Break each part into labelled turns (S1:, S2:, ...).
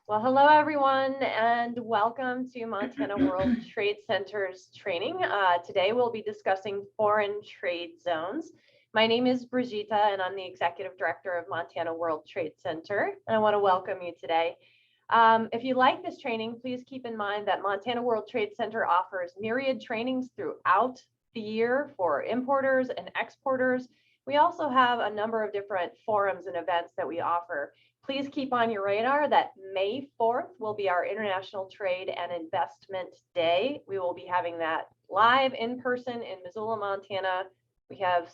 S1: Well, hello everyone, and welcome to Montana World Trade Center's training. Today we'll be discussing foreign trade zones. My name is Brigitte, and I'm the Executive Director of Montana World Trade Center, and I want to welcome you today. If you like this training, please keep in mind that Montana World Trade Center offers myriad trainings throughout the year for importers and exporters. We also have a number of different forums and events that we offer. Please keep on your radar that May 4th will be our International Trade and Investment Day. We will be having that live in person in Missoula, Montana. We have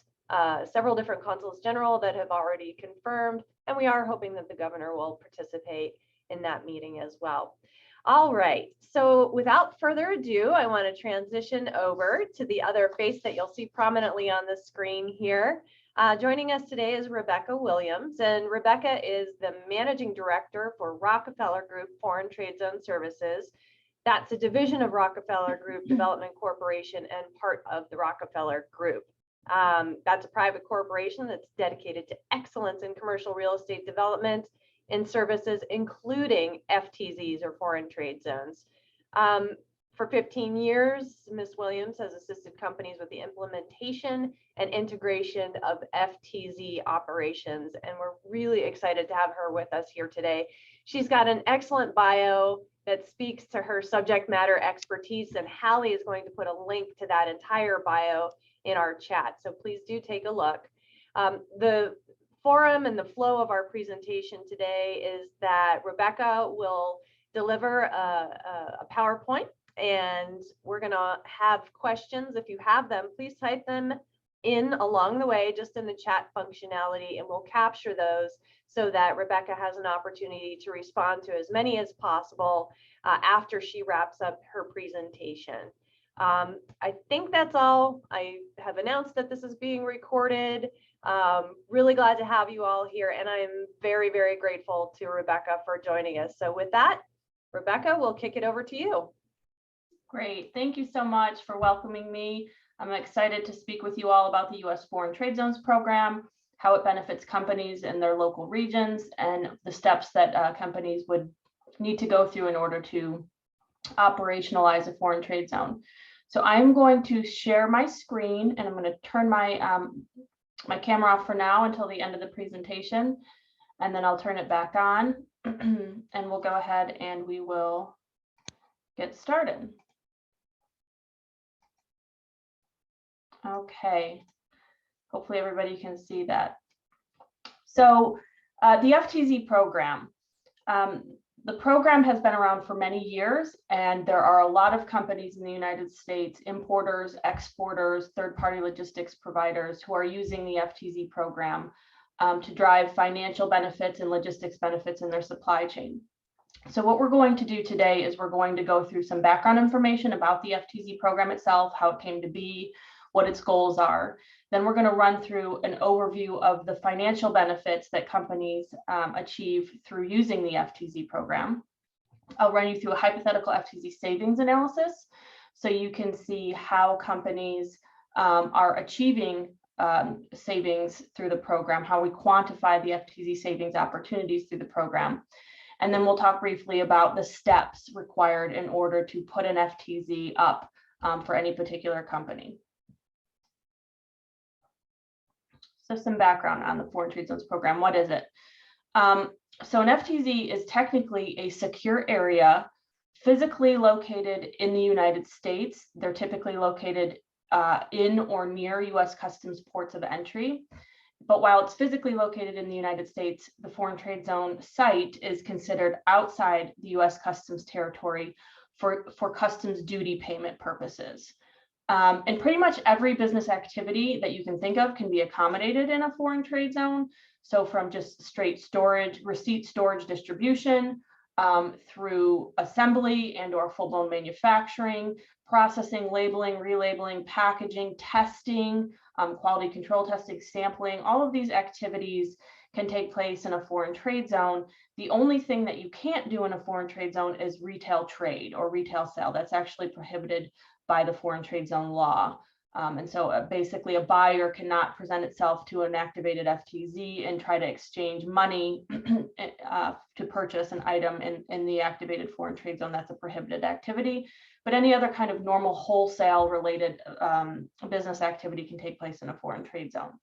S1: several different consuls general that have already confirmed, and we are hoping that the governor will participate in that meeting as well. All right, so without further ado, I want to transition over to the other face that you'll see prominently on the screen here. Joining us today is Rebecca Williams, and Rebecca is the Managing Director for Rockefeller Group Foreign Trade Zone Services. That's a division of Rockefeller Group Development Corporation and part of the Rockefeller Group. That's a private corporation that's dedicated to excellence in commercial real estate development and services, including FTZs or foreign trade zones. For 15 years, Ms. Williams has assisted companies with the implementation and integration of FTZ operations, and we're really excited to have her with us here today. She's got an excellent bio that speaks to her subject matter expertise, and Hallie is going to put a link to that entire bio in our chat, so please do take a look. The forum and the flow of our presentation today is that Rebecca will deliver a PowerPoint, and we're going to have questions. If you have them, please type them in along the way, just in the chat functionality, and we'll capture those so that Rebecca has an opportunity to respond to as many as possible after she wraps up her presentation. I think that's all. I have announced that this is being recorded. Really glad to have you all here, and I'm very, very grateful to Rebecca for joining us. So with that, Rebecca, we'll kick it over to you.
S2: Great. Thank you so much for welcoming me. I'm excited to speak with you all about the U.S. Foreign Trade Zones program, how it benefits companies in their local regions, and the steps that companies would need to go through in order to operationalize a foreign trade zone. So I'm going to share my screen, and I'm going to turn my my camera off for now until the end of the presentation, and then I'll turn it back on, and we'll go ahead and we will get started. Okay, hopefully everybody can see that. So the FTZ program. The program has been around for many years, and there are a lot of companies in the United States, importers, exporters, third-party logistics providers who are using the FTZ program to drive financial benefits and logistics benefits in their supply chain. So what we're going to do today is we're going to go through some background information about the FTZ program itself, how it came to be, what its goals are. Then we're going to run through an overview of the financial benefits that companies achieve through using the FTZ program. I'll run you through a hypothetical FTZ savings analysis, so you can see how companies are achieving savings through the program, how we quantify the FTZ savings opportunities through the program. And then we'll talk briefly about the steps required in order to put an FTZ up for any particular company. So some background on the Foreign Trade Zones program. What is it? So an FTZ is technically a secure area physically located in the United States. They're typically located in or near U.S. Customs ports of entry. But while it's physically located in the United States, the Foreign Trade Zone site is considered outside the U.S. Customs territory for customs duty payment purposes. And pretty much every business activity that you can think of can be accommodated in a foreign trade zone. So from just straight storage, receipt storage distribution, through assembly and or full-blown manufacturing, processing, labeling, relabeling, packaging, testing, quality control testing, sampling, all of these activities can take place in a foreign trade zone. The only thing that you can't do in a foreign trade zone is retail trade or retail sale. That's actually prohibited by the foreign trade zone law. And so basically a buyer cannot present itself to an activated FTZ and try to exchange money to purchase an item in the activated foreign trade zone, that's a prohibited activity. But any other kind of normal wholesale related business activity can take place in a foreign trade zone.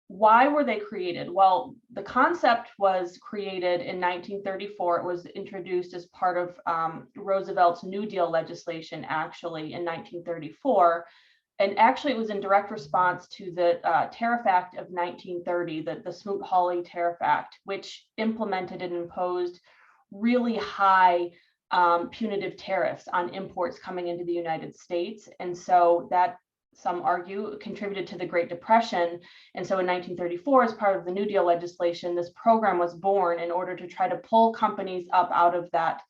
S2: Why were they created? Well, the concept was created in 1934. It was introduced as part of Roosevelt's New Deal legislation, actually, in 1934. And actually, it was in direct response to the Tariff Act of 1930, the Smoot-Hawley Tariff Act, which implemented and imposed really high punitive tariffs on imports coming into the United States. And so that, some argue, contributed to the Great Depression. And so in 1934, as part of the New Deal legislation, this program was born in order to try to pull companies up out of that,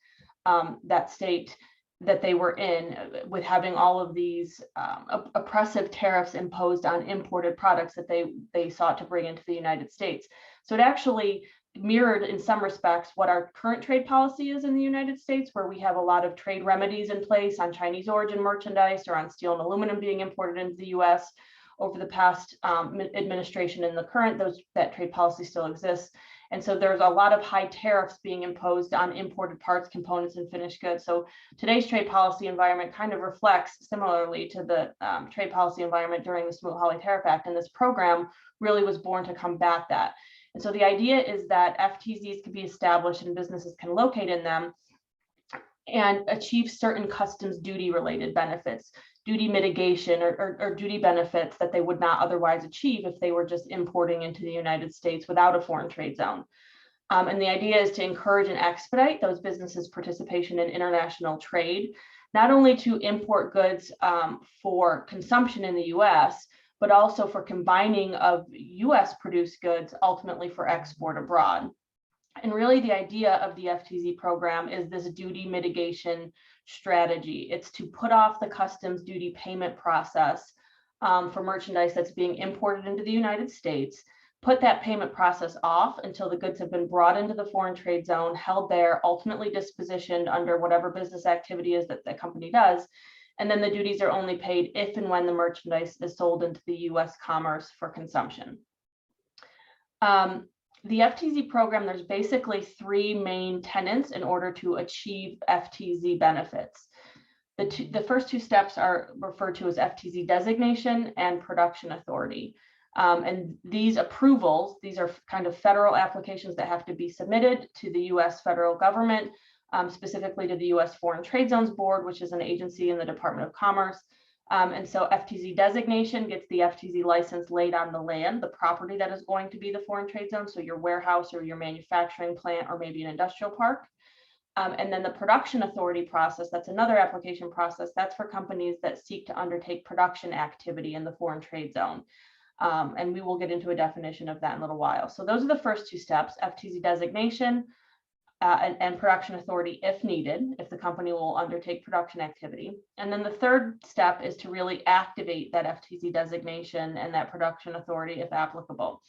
S2: that state that they were in, with having all of these oppressive tariffs imposed on imported products that they sought to bring into the United States. So it actually mirrored in some respects what our current trade policy is in the United States, where we have a lot of trade remedies in place on Chinese origin merchandise or on steel and aluminum being imported into the US. Over the past administration and the current, that trade policy still exists. And so there's a lot of high tariffs being imposed on imported parts, components, and finished goods. So today's trade policy environment kind of reflects similarly to the trade policy environment during the Smoot-Hawley Tariff Act. And this program really was born to combat that. And so the idea is that FTZs can be established and businesses can locate in them and achieve certain customs duty related benefits, duty mitigation or duty benefits that they would not otherwise achieve if they were just importing into the United States without a foreign trade zone. And the idea is to encourage and expedite those businesses' participation in international trade, not only to import goods for consumption in the US, but also for combining of US produced goods ultimately for export abroad. And really the idea of the FTZ program is this duty mitigation strategy. It's to put off the customs duty payment process for merchandise that's being imported into the United States, put that payment process off until the goods have been brought into the foreign trade zone, held there, ultimately dispositioned under whatever business activity is that the company does. And then the duties are only paid if and when the merchandise is sold into the US commerce for consumption. The FTZ program, there's basically three main tenets in order to achieve FTZ benefits. The first two steps are referred to as FTZ designation and production authority. And these approvals, these are kind of federal applications that have to be submitted to the US federal government, specifically to the US Foreign Trade Zones Board, which is an agency in the Department of Commerce. And so FTZ designation gets the FTZ license laid on the land, the property that is going to be the foreign trade zone, so your warehouse or your manufacturing plant or maybe an industrial park. And then the production authority process, that's another application process. That's for companies that seek to undertake production activity in the foreign trade zone. And we will get into a definition of that in a little while. So those are the first two steps, FTZ designation and production authority if needed, if the company will undertake production activity. And then the third step is to really activate that FTZ designation and that production authority if applicable.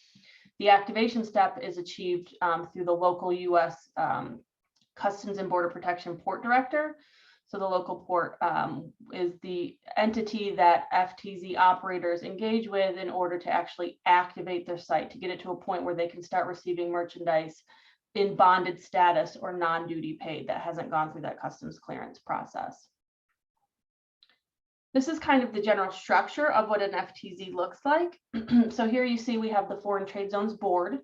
S2: The activation step is achieved through the local US Customs and Border Protection Port Director. So the local port is the entity that FTZ operators engage with in order to actually activate their site, to get it to a point where they can start receiving merchandise in bonded status or non-duty paid that hasn't gone through that customs clearance process. This is kind of the general structure of what an FTZ looks like. So here you see we have the Foreign Trade Zones Board.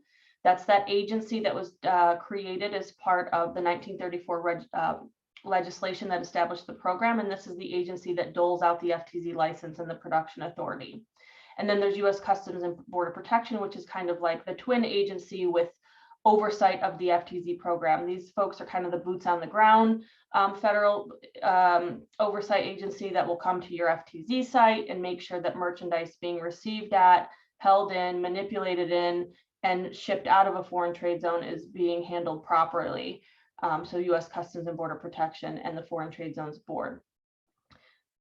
S2: That's that agency that was created as part of the 1934 legislation that established the program. And this is the agency that doles out the FTZ license and the production authority. And then there's US Customs and Border Protection, which is kind of like the twin agency with oversight of the FTZ program. These folks are kind of the boots on the ground federal oversight agency that will come to your FTZ site and make sure that merchandise being received at, held in, manipulated in, and shipped out of a foreign trade zone is being handled properly. So US Customs and Border Protection and the Foreign Trade Zones Board.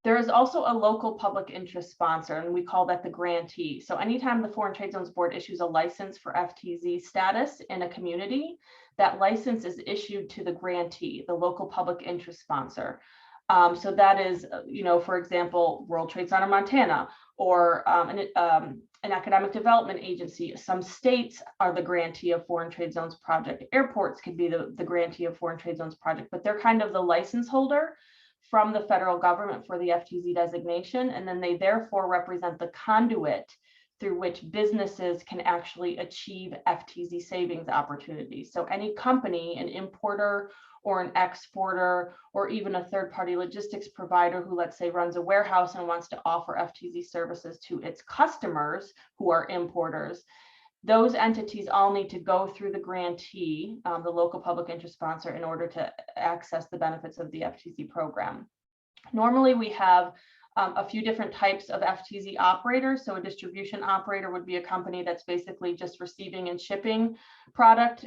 S2: There is also a local public interest sponsor, and we call that the grantee. So anytime the Foreign Trade Zones Board issues a license for FTZ status in a community, that license is issued to the grantee, the local public interest sponsor. So that is, for example, World Trade Center Montana, or an economic development agency. Some states are the grantee of foreign trade zones project. Airports could be the grantee of foreign trade zones project, but they're kind of the license holder from the federal government for the FTZ designation. And then they therefore represent the conduit through which businesses can actually achieve FTZ savings opportunities. So any company, an importer or an exporter, or even a third-party logistics provider who, let's say, runs a warehouse and wants to offer FTZ services to its customers who are importers, those entities all need to go through the grantee, the local public interest sponsor, in order to access the benefits of the FTZ program. Normally, we have a few different types of FTZ operators. So a distribution operator would be a company that's basically just receiving and shipping product,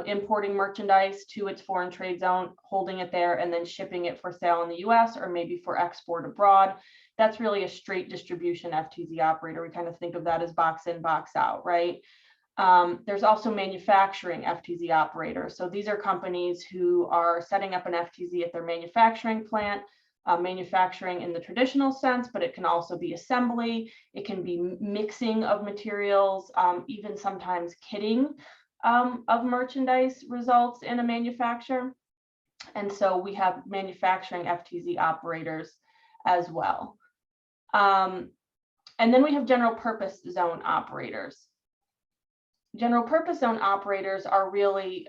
S2: importing merchandise to its foreign trade zone, holding it there, and then shipping it for sale in the US or maybe for export abroad. That's really a straight distribution FTZ operator. We kind of think of that as box in, box out, right? There's also manufacturing FTZ operators. So these are companies who are setting up an FTZ at their manufacturing plant, manufacturing in the traditional sense, but it can also be assembly. It can be mixing of materials, even sometimes kitting of merchandise results in a manufacture. And so we have manufacturing FTZ operators as well. And then we have general purpose zone operators. General purpose zone operators are really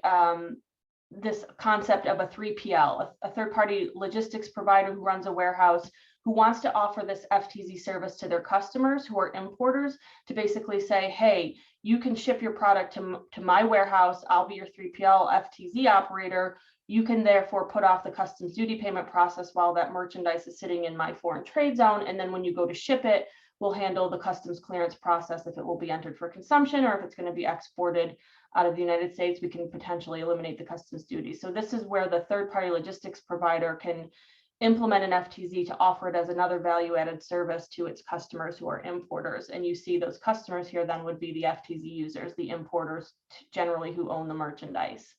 S2: this concept of a 3PL, a third-party logistics provider who runs a warehouse, who wants to offer this FTZ service to their customers who are importers, to basically say, hey, you can ship your product to my warehouse. I'll be your 3PL FTZ operator. You can therefore put off the customs duty payment process while that merchandise is sitting in my foreign trade zone. And then when you go to ship it, we'll handle the customs clearance process if it will be entered for consumption or if it's going to be exported out of the United States. We can potentially eliminate the customs duty. So this is where the third-party logistics provider can implement an FTZ to offer it as another value-added service to its customers who are importers. And you see those customers here then would be the Ftc users, the importers generally who own the merchandise.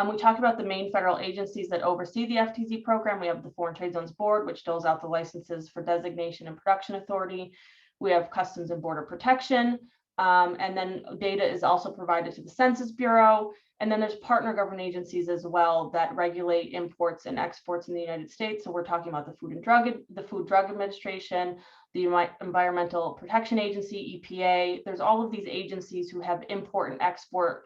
S2: We talked about the main federal agencies that oversee the FTZ program. We have the Foreign Trade Zones Board, which doles out the licenses for designation and production authority. We have Customs and Border Protection, and then data is also provided to the Census Bureau. And then there's partner government agencies as well that regulate imports and exports in the United States. So we're talking about the Food and Drug Administration, the Environmental Protection Agency, EPA. There's all of these agencies who have import and export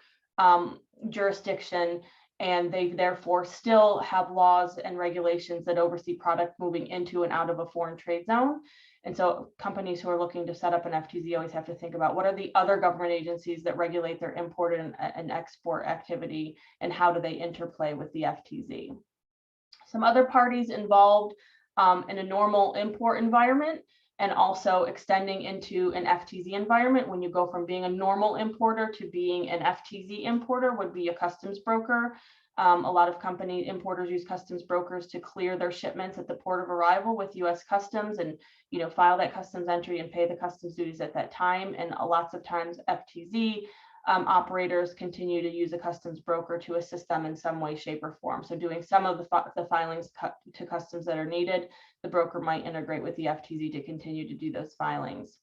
S2: jurisdiction, and they therefore still have laws and regulations that oversee product moving into and out of a foreign trade zone. And so companies who are looking to set up an FTZ always have to think about what are the other government agencies that regulate their import and export activity, and how do they interplay with the FTZ. Some other parties involved in a normal import environment and also extending into an FTZ environment. When you go from being a normal importer to being an FTZ importer would be a customs broker. A lot of importers use customs brokers to clear their shipments at the port of arrival with US Customs and file that customs entry and pay the customs duties at that time. And lots of times FTZ operators continue to use a customs broker to assist them in some way, shape, or form. So doing some of the filings to customs that are needed, the broker might integrate with the FTZ to continue to do those filings.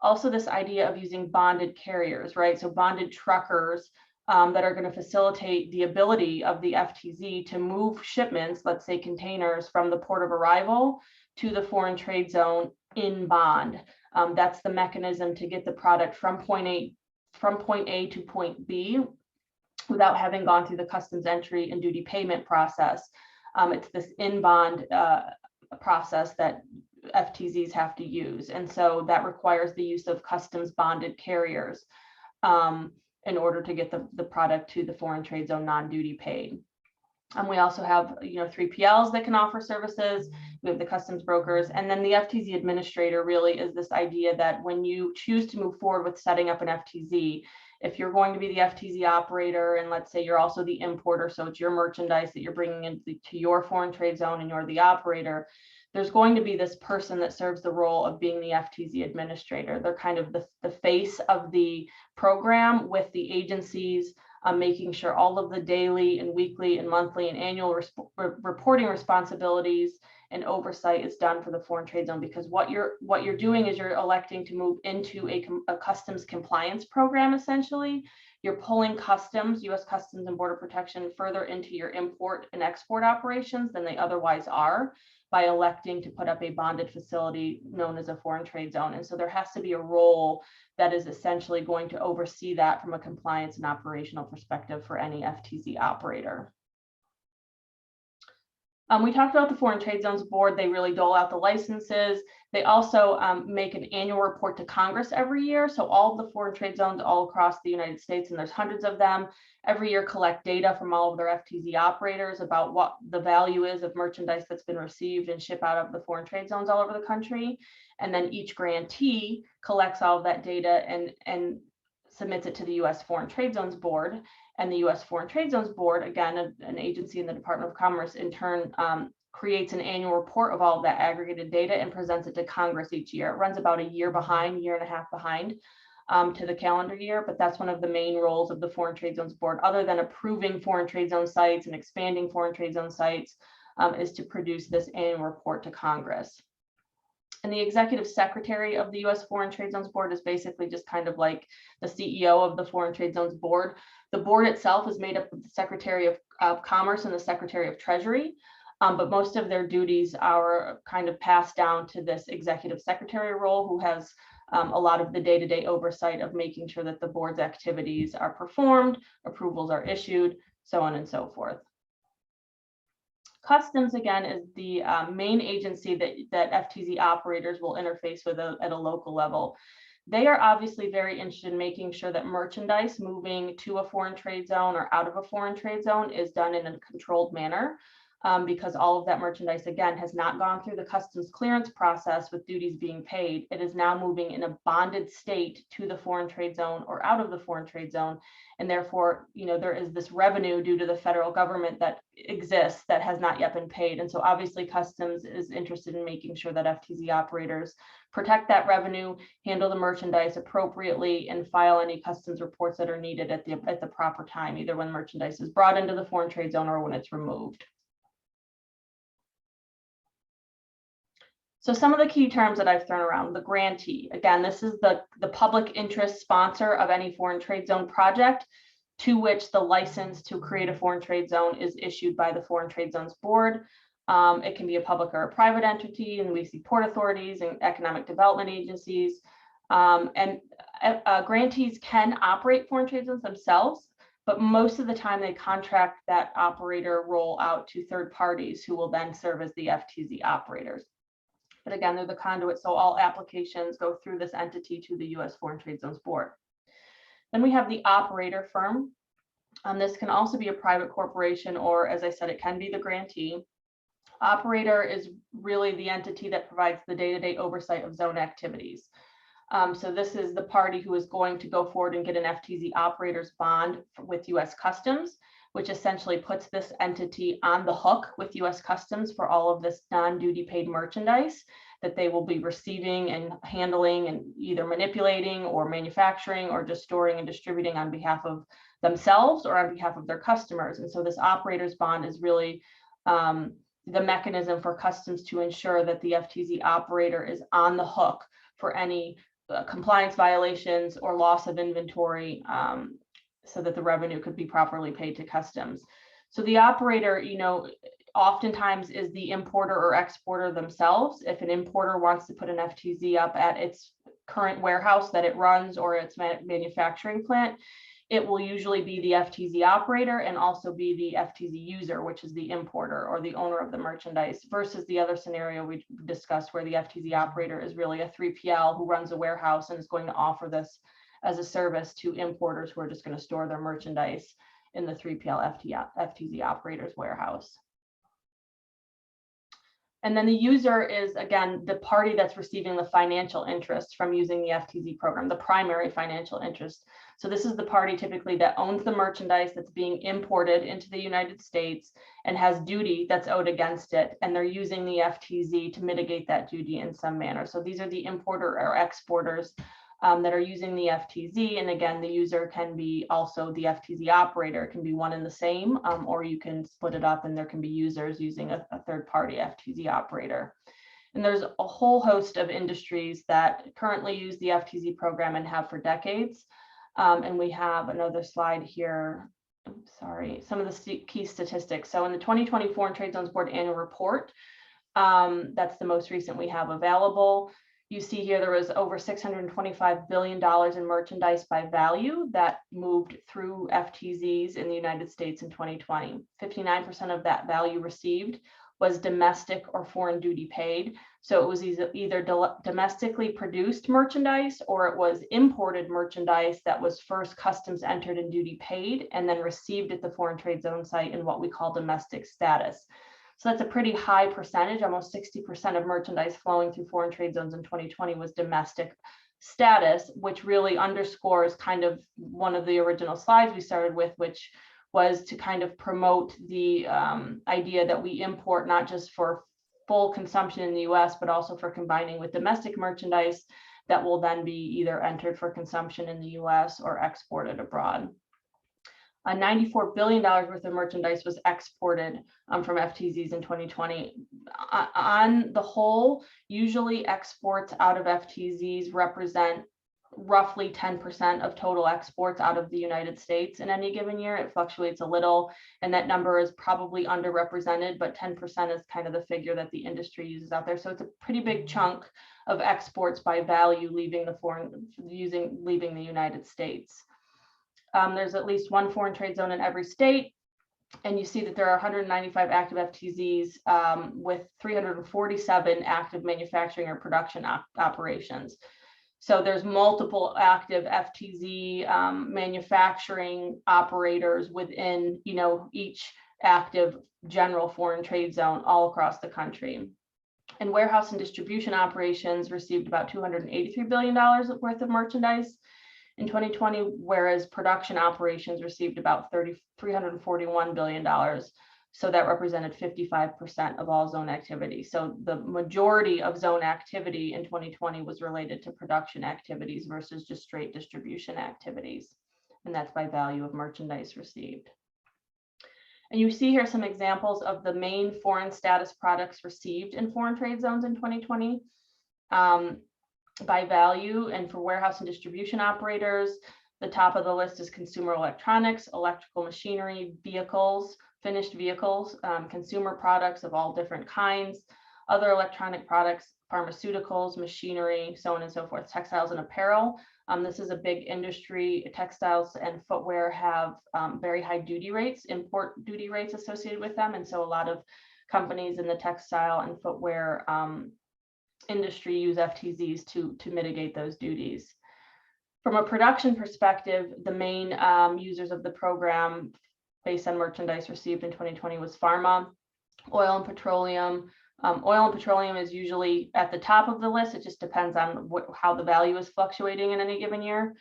S2: Also, this idea of using bonded carriers, right? So bonded truckers that are going to facilitate the ability of the FTZ to move shipments, let's say containers, from the port of arrival to the foreign trade zone in bond. That's the mechanism to get the product from point A to point B without having gone through the customs entry and duty payment process. It's this in bond process that FTZs have to use. And so that requires the use of customs bonded carriers in order to get the product to the foreign trade zone non-duty paid. And we also have 3PLs that can offer services. We have the customs brokers, and then the FTZ administrator really is this idea that when you choose to move forward with setting up an FTZ, if you're going to be the FTZ operator, and let's say you're also the importer, so it's your merchandise that you're bringing into your foreign trade zone and you're the operator, there's going to be this person that serves the role of being the FTZ administrator. They're kind of the face of the program with the agencies, making sure all of the daily and weekly and monthly and annual reporting responsibilities and oversight is done for the foreign trade zone, because what you're doing is you're electing to move into a customs compliance program. Essentially, you're pulling customs, U.S. Customs and Border Protection, further into your import and export operations than they otherwise are, by electing to put up a bonded facility known as a foreign trade zone. And so there has to be a role that is essentially going to oversee that from a compliance and operational perspective for any FTZ operator. We talked about the Foreign Trade Zones Board. They really dole out the licenses. They also make an annual report to Congress every year. So all of the foreign trade zones all across the United States, and there's hundreds of them, every year collect data from all of their FTZ operators about what the value is of merchandise that's been received and shipped out of the foreign trade zones all over the country. And then each grantee collects all of that data and submits it to the U.S. Foreign Trade Zones Board. And the U.S. Foreign Trade Zones Board, again, an agency in the Department of Commerce, in turn creates an annual report of all of that aggregated data and presents it to Congress each year. It runs about a year and a half behind to the calendar year, but that's one of the main roles of the Foreign Trade Zones Board, other than approving foreign trade zone sites and expanding foreign trade zone sites, is to produce this annual report to Congress. And the executive secretary of the U.S. Foreign Trade Zones Board is basically just kind of like the CEO of the Foreign Trade Zones Board. The board itself is made up of the Secretary of Commerce and the Secretary of Treasury, but most of their duties are kind of passed down to this executive secretary role, who has a lot of the day-to-day oversight of making sure that the board's activities are performed, approvals are issued, so on and so forth. Customs, again, is the main agency that FTZ operators will interface with at a local level. They are obviously very interested in making sure that merchandise moving to a foreign trade zone or out of a foreign trade zone is done in a controlled manner, because all of that merchandise, again, has not gone through the customs clearance process with duties being paid. It is now moving in a bonded state to the foreign trade zone or out of the foreign trade zone. And therefore, there is this revenue due to the federal government that exists that has not yet been paid. And so obviously Customs is interested in making sure that FTZ operators protect that revenue, handle the merchandise appropriately, and file any customs reports that are needed at the proper time, either when merchandise is brought into the foreign trade zone or when it's removed. So some of the key terms that I've thrown around: the grantee. Again, this is the public interest sponsor of any foreign trade zone project to which the license to create a foreign trade zone is issued by the Foreign Trade Zones Board. It can be a public or a private entity, and we see port authorities and economic development agencies. Grantees can operate foreign trade zones themselves, but most of the time they contract that operator role out to third parties who will then serve as the FTZ operators. But again, they're the conduit, so all applications go through this entity to the U.S. Foreign Trade Zones Board. Then we have the operator firm. This can also be a private corporation, or as I said, it can be the grantee. Operator is really the entity that provides the day-to-day oversight of zone activities. So this is the party who is going to go forward and get an FTZ operator's bond with U.S. Customs, which essentially puts this entity on the hook with U.S. Customs for all of this non-duty paid merchandise that they will be receiving and handling and either manipulating or manufacturing or just storing and distributing on behalf of themselves or on behalf of their customers. And so this operator's bond is really the mechanism for Customs to ensure that the FTZ operator is on the hook for any compliance violations or loss of inventory, so that the revenue could be properly paid to Customs. So the operator, oftentimes is the importer or exporter themselves. If an importer wants to put an FTZ up at its current warehouse that it runs or its manufacturing plant, it will usually be the FTZ operator and also be the Ftc user, which is the importer or the owner of the merchandise, versus the other scenario we discussed where the Ftz operator is really a 3PL who runs a warehouse and is going to offer this as a service to importers who are just going to store their merchandise in the 3PL Ftz operator's warehouse. And then the user is, again, the party that's receiving the financial interest from using the Ftc program, the primary financial interest. So this is the party typically that owns the merchandise that's being imported into the United States and has duty that's owed against it. And they're using the Ftz to mitigate that duty in some manner. So these are the importer or exporters that are using the FTZ. And again, the user can be also the Ftc operator. It can be one and the same, or you can split it up and there can be users using a third-party Ftc operator. And there's a whole host of industries that currently use the Ftc program and have for decades. And we have another slide here. Sorry, some of the key statistics. So in the 2020 Foreign Trade Zones Board annual report, that's the most recent we have available. You see here there was over $625 billion in merchandise by value that moved through FTZs in the United States in 2020. 59% of that value received was domestic or foreign duty paid. So it was either domestically produced merchandise or it was imported merchandise that was first customs entered and duty paid and then received at the foreign trade zone site in what we call domestic status. So that's a pretty high percentage. Almost 60% of merchandise flowing through foreign trade zones in 2020 was domestic status, which really underscores kind of one of the original slides we started with, which was to kind of promote the idea that we import not just for full consumption in the US, but also for combining with domestic merchandise that will then be either entered for consumption in the US or exported abroad. $94 billion worth of merchandise was exported from FTZs in 2020. On the whole, usually exports out of FTZs represent roughly 10% of total exports out of the United States in any given year. It fluctuates a little, and that number is probably underrepresented, but 10% is kind of the figure that the industry uses out there. So it's a pretty big chunk of exports by value leaving the United States. There's at least one foreign trade zone in every state. And you see that there are 195 active FTZs with 347 active manufacturing or production operations. So there's multiple active FTZ manufacturing operators within, each active general foreign trade zone all across the country. And warehouse and distribution operations received about $283 billion worth of merchandise in 2020, whereas production operations received about $341 billion. So that represented 55% of all zone activity. So the majority of zone activity in 2020 was related to production activities versus just straight distribution activities. And that's by value of merchandise received. And you see here some examples of the main foreign status products received in foreign trade zones in 2020. By value, and for warehouse and distribution operators, the top of the list is consumer electronics, electrical machinery, vehicles, finished vehicles, consumer products of all different kinds, other electronic products, pharmaceuticals, machinery, so on and so forth, textiles and apparel. This is a big industry. Textiles and footwear have very high duty rates, import duty rates associated with them. And so a lot of companies in the textile and footwear industry use FTZs to mitigate those duties. From a production perspective, the main users of the program based on merchandise received in 2020 was pharma, oil and petroleum. Oil and petroleum is usually at the top of the list. It just depends on how the value is fluctuating in any given year.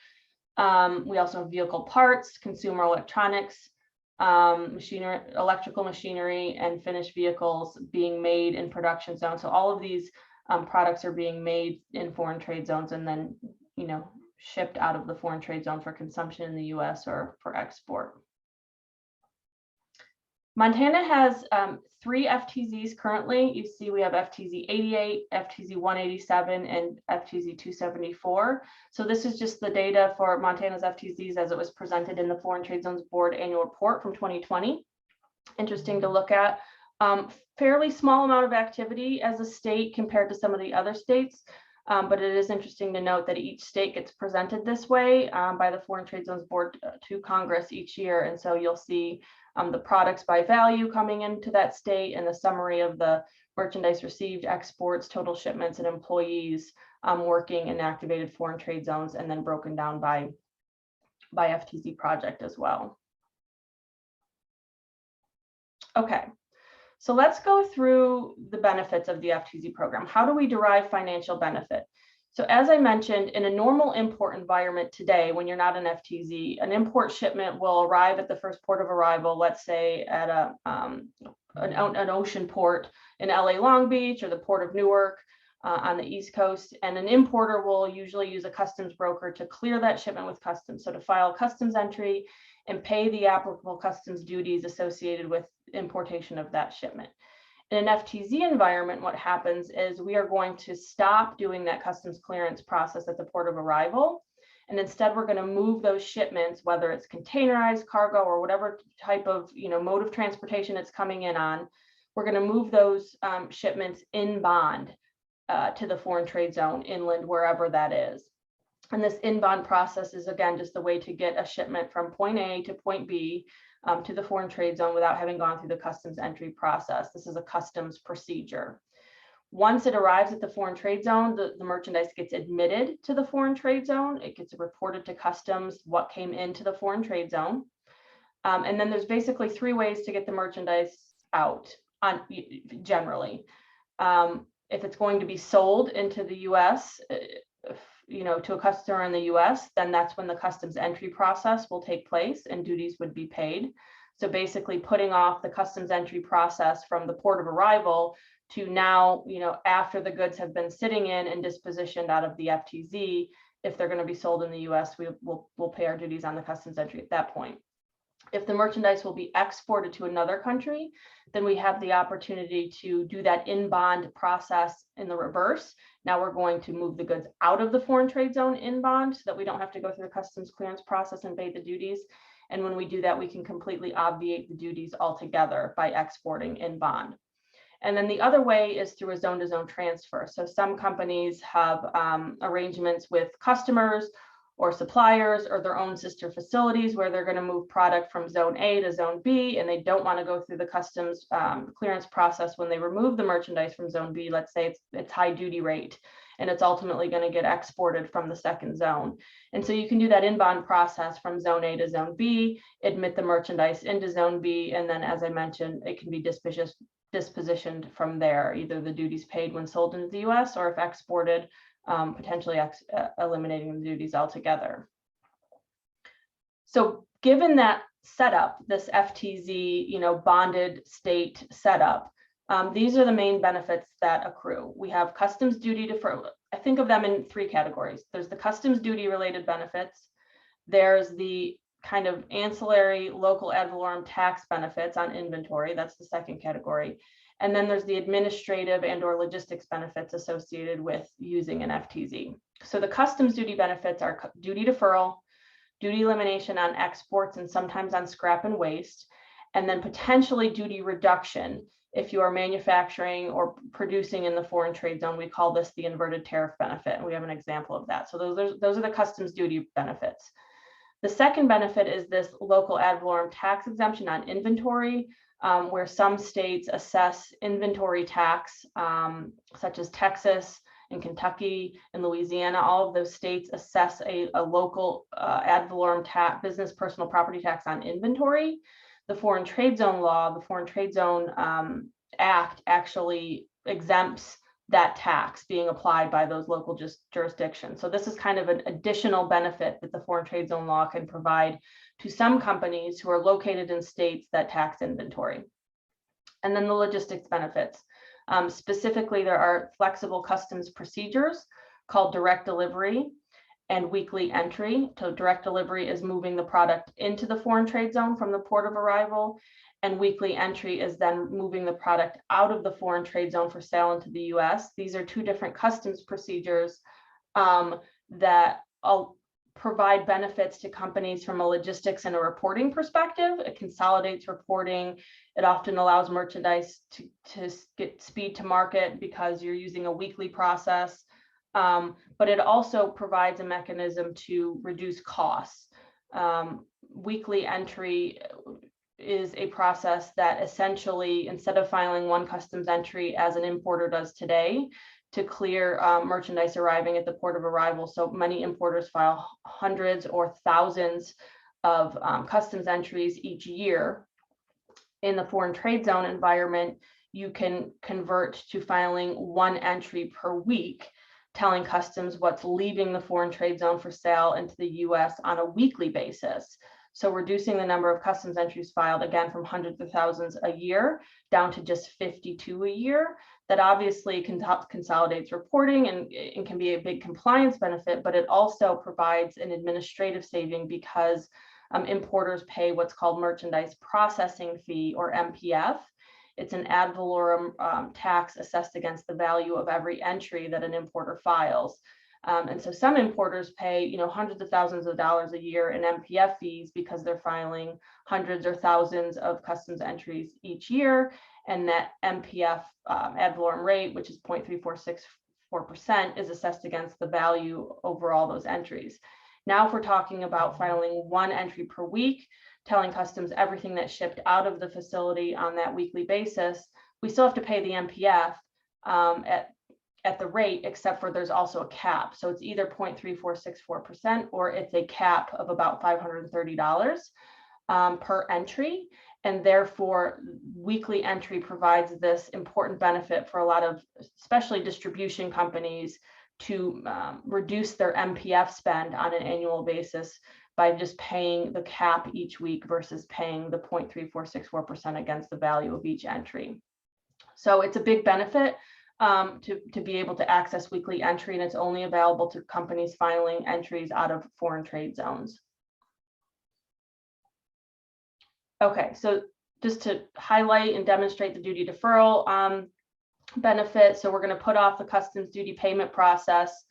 S2: We also have vehicle parts, consumer electronics, machinery, electrical machinery, and finished vehicles being made in production zones. So all of these products are being made in foreign trade zones and then, shipped out of the foreign trade zone for consumption in the US or for export. Montana has 3 FTZs currently. You see we have FTZ 88, FTZ 187, and FTZ 274. So this is just the data for Montana's FTZs as it was presented in the Foreign Trade Zones Board annual report from 2020. Interesting to look at. Fairly small amount of activity as a state compared to some of the other states, but it is interesting to note that each state gets presented this way by the Foreign Trade Zones Board to Congress each year. And so you'll see the products by value coming into that state and the summary of the merchandise received, exports, total shipments, and employees working in activated foreign trade zones, and then broken down by FTZ project as well. Okay. So let's go through the benefits of the FTZ program. How do we derive financial benefit? So as I mentioned, in a normal import environment today, when you're not an FTZ, an import shipment will arrive at the first port of arrival, let's say at an ocean port in LA Long Beach or the Port of Newark. on the East Coast, and an importer will usually use a customs broker to clear that shipment with customs. So to file a customs entry and pay the applicable customs duties associated with importation of that shipment. In an FTZ environment, what happens is we are going to stop doing that customs clearance process at the port of arrival. And instead, we're going to move those shipments, whether it's containerized cargo or whatever type of mode of transportation it's coming in on, we're going to move those shipments in bond to the foreign trade zone inland, wherever that is. And this in bond process is, again, just a way to get a shipment from point A to point B to the foreign trade zone without having gone through the customs entry process. This is a customs procedure. Once it arrives at the foreign trade zone, the merchandise gets admitted to the foreign trade zone. It gets reported to customs what came into the foreign trade zone. And then there's basically 3 ways to get the merchandise out generally. If it's going to be sold into the US, to a customer in the US, then that's when the customs entry process will take place and duties would be paid. So basically putting off the customs entry process from the port of arrival to now, after the goods have been sitting in and dispositioned out of the FTZ, if they're going to be sold in the US, we'll pay our duties on the customs entry at that point. If the merchandise will be exported to another country, then we have the opportunity to do that in bond process in the reverse. Now we're going to move the goods out of the foreign trade zone in bond so that we don't have to go through the customs clearance process and pay the duties. And when we do that, we can completely obviate the duties altogether by exporting in bond. And then the other way is through a zone-to-zone transfer. So some companies have arrangements with customers or suppliers or their own sister facilities where they're going to move product from zone A to zone B, and they don't want to go through the customs clearance process when they remove the merchandise from zone B. Let's say it's high duty rate, and it's ultimately going to get exported from the second zone. And so you can do that in bond process from zone A to zone B, admit the merchandise into zone B, and then, as I mentioned, it can be dispositioned from there, either the duties paid when sold into the US or if exported, potentially eliminating the duties altogether. So given that setup, this FTZ, bonded state setup, these are the main benefits that accrue. We have customs duty deferral. I think of them in 3 categories. There's the customs duty related benefits. There's the kind of ancillary local ad valorem tax benefits on inventory. That's the second category. And then there's the administrative and or logistics benefits associated with using an FTZ. So the customs duty benefits are duty deferral, duty elimination on exports and sometimes on scrap and waste, and then potentially duty reduction if you are manufacturing or producing in the foreign trade zone. We call this the inverted tariff benefit, and we have an example of that. So those are the customs duty benefits. The second benefit is this local ad valorem tax exemption on inventory, where some states assess inventory tax, such as Texas and Kentucky and Louisiana. All of those states assess a local ad valorem tax, business personal property tax on inventory. The Foreign Trade Zone law, the Foreign Trade Zone Act, actually exempts that tax being applied by those local jurisdictions. So this is kind of an additional benefit that the Foreign Trade Zone law can provide to some companies who are located in states that tax inventory. And then the logistics benefits. Specifically, there are flexible customs procedures called direct delivery and weekly entry. So direct delivery is moving the product into the foreign trade zone from the port of arrival, and weekly entry is then moving the product out of the foreign trade zone for sale into the US. These are 2 different customs procedures that provide benefits to companies from a logistics and a reporting perspective. It consolidates reporting. It often allows merchandise to get speed to market because you're using a weekly process. But it also provides a mechanism to reduce costs. Weekly entry is a process that essentially, instead of filing one customs entry as an importer does today to clear merchandise arriving at the port of arrival, so many importers file hundreds or thousands of customs entries each year. In the foreign trade zone environment, you can convert to filing 1 entry per week, telling customs what's leaving the foreign trade zone for sale into the US on a weekly basis. So reducing the number of customs entries filed, again, from hundreds of thousands a year down to just 52 a year. that obviously consolidates reporting and can be a big compliance benefit, but it also provides an administrative saving because importers pay what's called merchandise processing fee, or MPF. It's an ad valorem tax assessed against the value of every entry that an importer files. And so some importers pay, hundreds of thousands of dollars a year in MPF fees because they're filing hundreds or thousands of customs entries each year. And that MPF ad valorem rate, which is 0.3464%, is assessed against the value over all those entries. Now, if we're talking about filing one entry per week, telling customs everything that's shipped out of the facility on that weekly basis, we still have to pay the MPF at the rate, except for there's also a cap. So it's either 0.3464% or it's a cap of about $530 per entry. And therefore, weekly entry provides this important benefit for a lot of, especially distribution companies, to reduce their MPF spend on an annual basis by just paying the cap each week versus paying the 0.3464% against the value of each entry. So it's a big benefit to be able to access weekly entry, and it's only available to companies filing entries out of foreign trade zones. Okay, so just to highlight and demonstrate the duty deferral benefit, so we're going to put off the customs duty payment process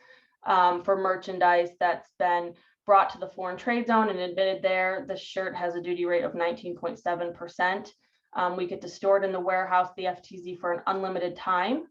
S2: for merchandise that's been brought to the foreign trade zone and admitted there. The shirt has a duty rate of 19.7%. We get to store it in the warehouse, the FTZ, for an unlimited time.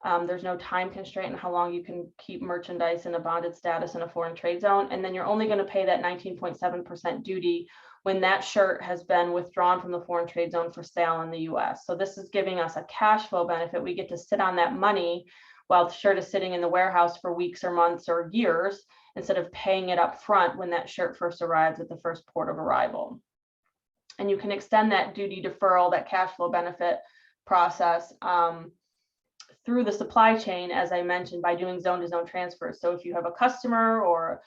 S2: There's no time constraint on how long you can keep merchandise in a bonded status in a foreign trade zone. And then you're only going to pay that 19.7% duty when that shirt has been withdrawn from the foreign trade zone for sale in the US. So this is giving us a cash flow benefit. We get to sit on that money while the shirt is sitting in the warehouse for weeks or months or years, instead of paying it up front when that shirt first arrives at the first port of arrival. And you can extend that duty deferral, that cash flow benefit process through the supply chain, as I mentioned, by doing zone-to-zone transfers. So if you have a customer or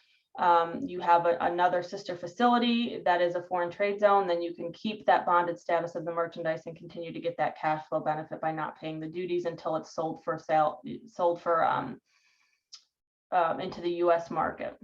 S2: you have another sister facility that is a foreign trade zone, then you can keep that bonded status of the merchandise and continue to get that cash flow benefit by not paying the duties until it's sold for sale, into the US market.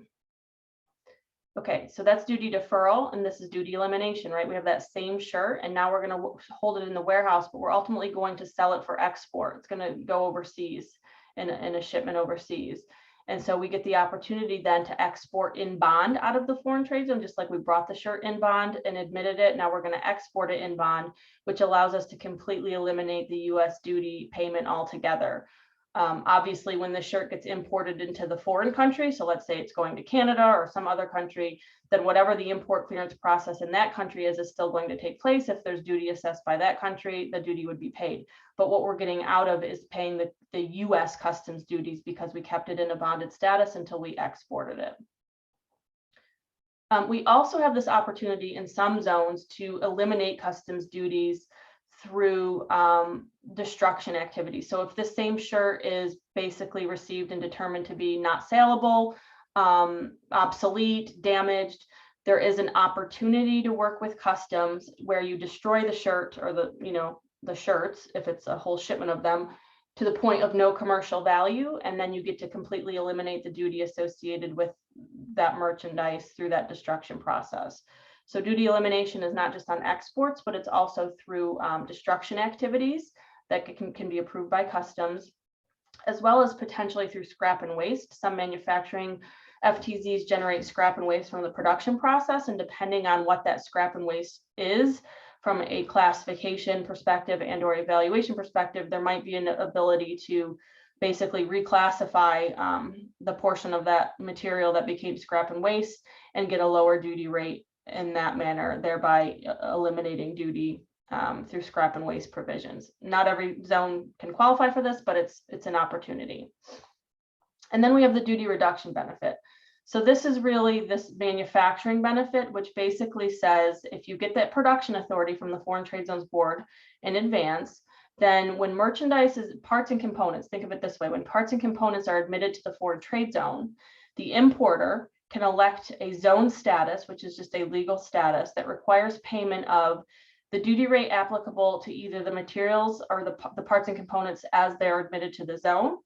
S2: Okay, so that's duty deferral, and this is duty elimination, right? We have that same shirt, and now we're going to hold it in the warehouse, but we're ultimately going to sell it for export. It's going to go overseas in a shipment overseas. And so we get the opportunity then to export in bond out of the foreign trade zone, just like we brought the shirt in bond and admitted it. Now we're going to export it in bond, which allows us to completely eliminate the US duty payment altogether. Obviously, when the shirt gets imported into the foreign country, so let's say it's going to Canada or some other country, then whatever the import clearance process in that country is still going to take place. If there's duty assessed by that country, the duty would be paid. But what we're getting out of is paying the US customs duties because we kept it in a bonded status until we exported it. We also have this opportunity in some zones to eliminate customs duties through destruction activity. So if this same shirt is basically received and determined to be not saleable, obsolete, damaged, there is an opportunity to work with customs where you destroy the shirt or the shirts, if it's a whole shipment of them, to the point of no commercial value, and then you get to completely eliminate the duty associated with that merchandise through that destruction process. So duty elimination is not just on exports, but it's also through destruction activities that can be approved by customs, as well as potentially through scrap and waste. Some manufacturing FTZs generate scrap and waste from the production process, and depending on what that scrap and waste is, from a classification perspective and or evaluation perspective, there might be an ability to basically reclassify the portion of that material that became scrap and waste and get a lower duty rate in that manner, thereby eliminating duty through scrap and waste provisions. Not every zone can qualify for this, but it's an opportunity. And then we have the duty reduction benefit. So this is really this manufacturing benefit, which basically says if you get that production authority from the Foreign Trade Zones Board in advance, then when merchandise is parts and components, think of it this way, when parts and components are admitted to the foreign trade zone, the importer can elect a zone status, which is just a legal status that requires payment of the duty rate applicable to either the materials or the parts and components as they're admitted to the zone,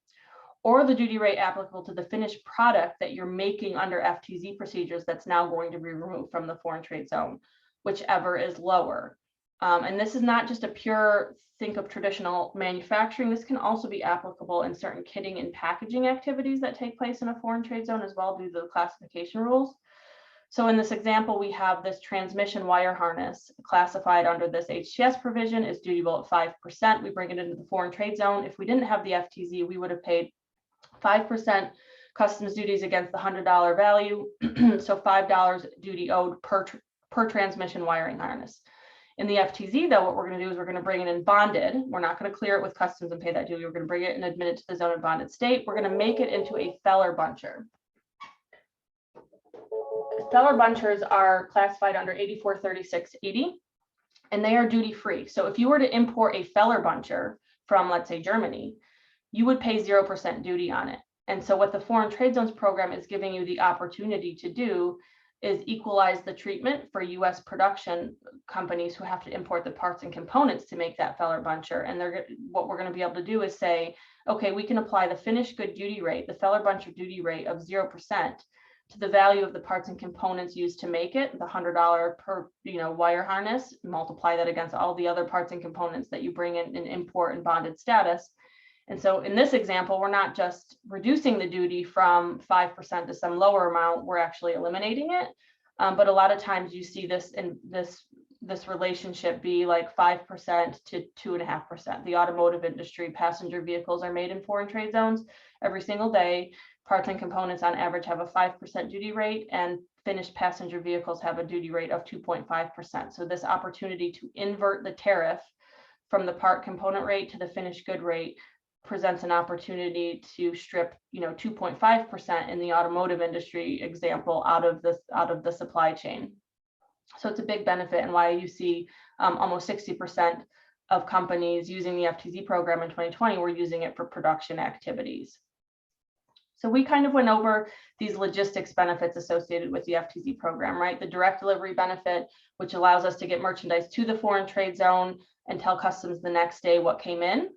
S2: or the duty rate applicable to the finished product that you're making under FTZ procedures that's now going to be removed from the foreign trade zone, whichever is lower. And this is not just a pure think of traditional manufacturing. This can also be applicable in certain kitting and packaging activities that take place in a foreign trade zone as well due to the classification rules. So in this example, we have this transmission wire harness classified under this HTS provision is dutiable at 5%. We bring it into the foreign trade zone. If we didn't have the FTZ, we would have paid 5% customs duties against the $100 value. So $5 duty owed per transmission wiring harness. In the FTZ, though, what we're going to do is we're going to bring it in bonded. We're not going to clear it with customs and pay that duty. We're going to bring it and admit it to the zone in bonded state. We're going to make it into a feller buncher. Feller bunchers are classified under 843680, and they are duty free. So if you were to import a feller buncher from, let's say, Germany, you would pay 0% duty on it. And so what the Foreign Trade Zones program is giving you the opportunity to do is equalize the treatment for US production companies who have to import the parts and components to make that feller buncher. And what we're going to be able to do is say, okay, we can apply the finished good duty rate, the feller buncher duty rate of 0% to the value of the parts and components used to make it, the $100 per wire harness, multiply that against all the other parts and components that you bring in import and bonded status. And so in this example, we're not just reducing the duty from 5% to some lower amount, we're actually eliminating it. But a lot of times you see this in this relationship be like 5% to 2.5%. The automotive industry, passenger vehicles are made in foreign trade zones every single day. Parts and components on average have a 5% duty rate, and finished passenger vehicles have a duty rate of 2.5%. So this opportunity to invert the tariff from the part component rate to the finished good rate presents an opportunity to strip 2.5% in the automotive industry example out of the supply chain. So it's a big benefit, and why you see almost 60% of companies using the FTZ program in 2020 were using it for production activities. So we kind of went over these logistics benefits associated with the FTZ program, right? The direct delivery benefit, which allows us to get merchandise to the foreign trade zone and tell customs the next day what came in.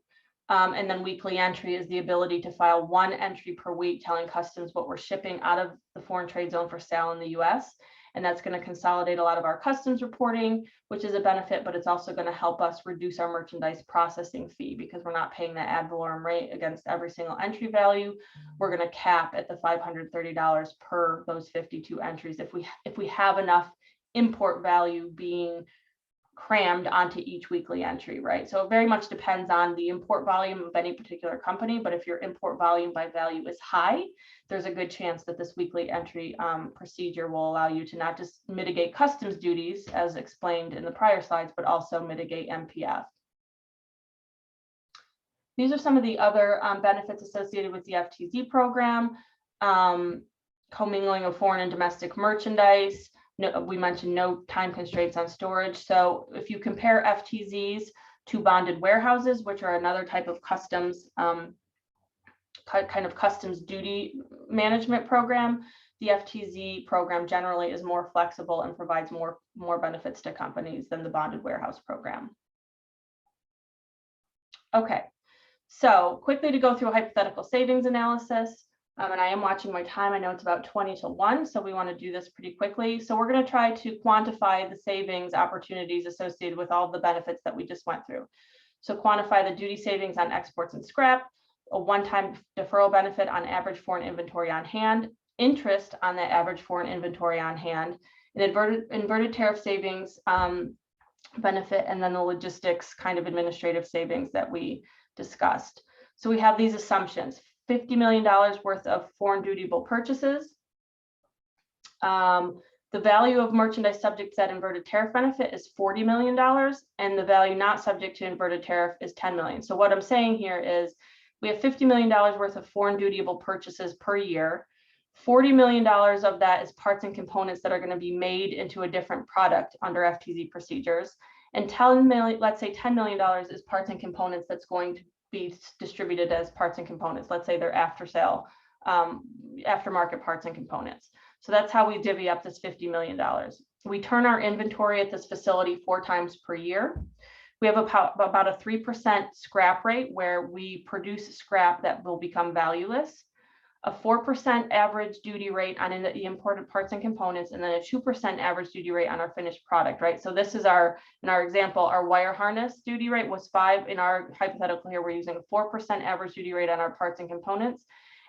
S2: And then weekly entry is the ability to file one entry per week telling customs what we're shipping out of the foreign trade zone for sale in the US. And that's going to consolidate a lot of our customs reporting, which is a benefit, but it's also going to help us reduce our merchandise processing fee because we're not paying that ad valorem rate against every single entry value. We're going to cap at the $530 per those 52 entries if we have enough import value being crammed onto each weekly entry, right? So it very much depends on the import volume of any particular company, but if your import volume by value is high, there's a good chance that this weekly entry procedure will allow you to not just mitigate customs duties as explained in the prior slides, but also mitigate MPF. These are some of the other benefits associated with the FTZ program, commingling of foreign and domestic merchandise. No, we mentioned no time constraints on storage. So if you compare FTZs to bonded warehouses, which are another type of customs, kind of customs duty management program, the FTZ program generally is more flexible and provides more benefits to companies than the bonded warehouse program. Okay, so quickly to go through a hypothetical savings analysis. And I am watching my time. I know it's about 20 to 1, so we want to do this pretty quickly. So we're going to try to quantify the savings opportunities associated with all the benefits that we just went through. So quantify the duty savings on exports and scrap, a one-time deferral benefit on average foreign inventory on hand, interest on that average foreign inventory on hand, an inverted tariff savings benefit, and then the logistics kind of administrative savings that we discussed. So we have these assumptions. $50 million worth of foreign dutiable purchases. The value of merchandise subject to that inverted tariff benefit is $40 million, and the value not subject to inverted tariff is $10 million. So what I'm saying here is we have $50 million worth of foreign dutiable purchases per year. $40 million of that is parts and components that are going to be made into a different product under FTZ procedures. And let's say $10 million is parts and components that's going to be distributed as parts and components. Let's say they're after-sale, aftermarket parts and components. So that's how we divvy up this $50 million. We turn our inventory at this facility 4 times per year. We have about a 3% scrap rate where we produce scrap that will become valueless, a 4% average duty rate on the imported parts and components, and then a 2% average duty rate on our finished product, right? So this is in our example, our wire harness duty rate was 5. In our hypothetical here, we're using a 4% average duty rate on our parts and components,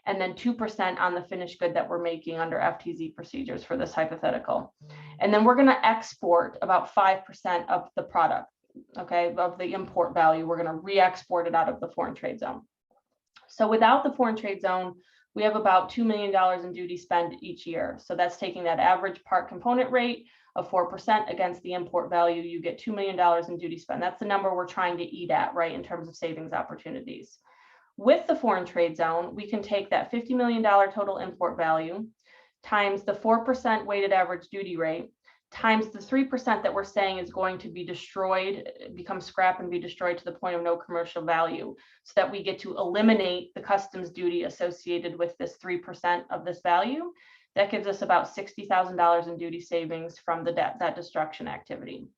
S2: and then 2% on the finished good that we're making under FTZ procedures for this hypothetical. And then we're going to export about 5% of the product, okay, of the import value. We're going to re-export it out of the foreign trade zone. So without the foreign trade zone, we have about $2 million in duty spend each year. So that's taking that average part component rate of 4% against the import value, you get $2 million in duty spend. That's the number we're trying to eat at, right, in terms of savings opportunities. With the foreign trade zone, we can take that $50 million total import value times the 4% weighted average duty rate times the 3% that we're saying is going to be destroyed, become scrap and be destroyed to the point of no commercial value, so that we get to eliminate the customs duty associated with this 3% of this value. That gives us about $60,000 in duty savings from that destruction activity.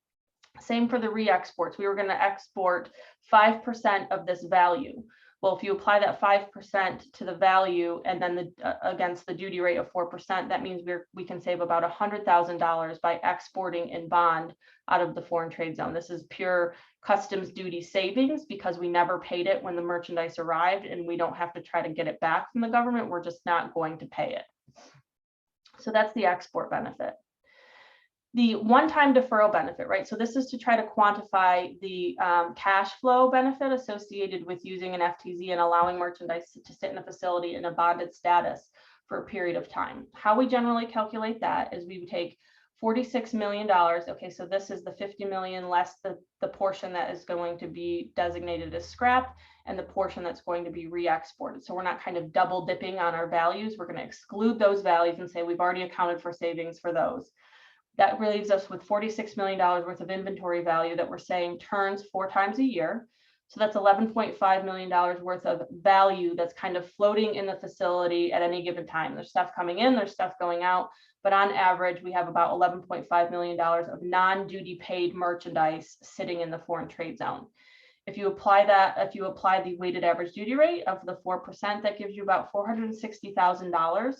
S2: Same for the re-exports. We were going to export 5% of this value. Well, if you apply that 5% to the value and then against the duty rate of 4%, that means we can save about $100,000 by exporting in bond out of the foreign trade zone. This is pure customs duty savings because we never paid it when the merchandise arrived, and we don't have to try to get it back from the government. We're just not going to pay it. So that's the export benefit. The one-time deferral benefit, right? So this is to try to quantify the cash flow benefit associated with using an FTZ and allowing merchandise to sit in a facility in a bonded status for a period of time. How we generally calculate that is we would take $46 million. Okay, so this is the 50 million less the portion that is going to be designated as scrap and the portion that's going to be re-exported. So we're not kind of double dipping on our values. We're going to exclude those values and say we've already accounted for savings for those. That leaves us with $46 million worth of inventory value that we're saying turns 4 times a year. So that's $11.5 million worth of value that's kind of floating in the facility at any given time. There's stuff coming in, there's stuff going out, but on average, we have about $11.5 million of non-duty paid merchandise sitting in the foreign trade zone. If you apply the weighted average duty rate of the 4%, that gives you about $460,000